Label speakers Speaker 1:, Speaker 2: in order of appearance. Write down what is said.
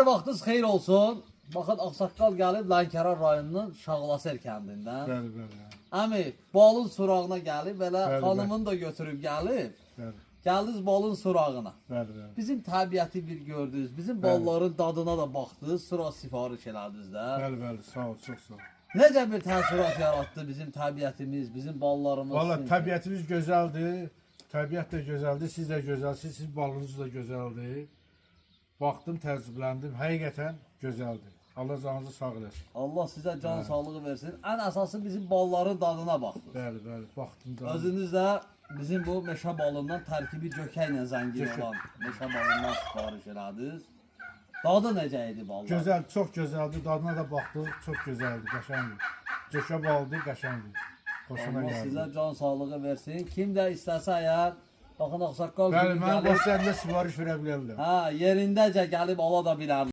Speaker 1: Hər vaxtınız xeyir olsun. Baxın, Ağsaqqal gəlib Lənkəran rayonunun Şağlasər kəndindən.
Speaker 2: Bəli.
Speaker 1: Əmi, balın surağına gəlib, belə
Speaker 2: Bəli,
Speaker 1: xanımını da götürüb gəlib.
Speaker 2: Bəli.
Speaker 1: Gəldiniz balın surağına.
Speaker 2: Bəli.
Speaker 1: Bizim təbiəti bir gördünüz, bizim balların dadına da baxdınız, sıra sifariş elədiniz də.
Speaker 2: Bəli, sağ ol, çox sağ ol.
Speaker 1: Necə bir təəssürat yaratdı bizim təbiətimiz, bizim ballarımız?
Speaker 2: Valla təbiətimiz gözəldir. Təbiət də gözəldir, siz də gözəlsiniz, siz balınız da gözəldir. Baxdım, təəccübləndim, həqiqətən gözəldir. Allah canınızı sağ eləsin.
Speaker 1: Allah sizə can sağlığı versin. Ən əsası bizim balların dadına baxdınız.
Speaker 2: Bəli, baxdım da.
Speaker 1: Özünüz də bizim bu meşə balından tərkibi gökə ilə zəngin olan meşə balından sifariş elədiniz. Dadı necə idi ballar?
Speaker 2: Gözəl, çox gözəldir. Dadına da baxdıq, çox gözəldir, qəşəngdir. Gökə baldır, qəşəngdir. Xoşuma
Speaker 1: Allah
Speaker 2: gəldi.
Speaker 1: sizə can sağlığı versin. Kim də istəsə əgər, baxın Ağsaqqal
Speaker 2: Bəli,
Speaker 1: kimi
Speaker 2: mən
Speaker 1: gəlib,
Speaker 2: bu səndə sifariş verə bilərlər.
Speaker 1: yerindəcə gəlib ala da bilər.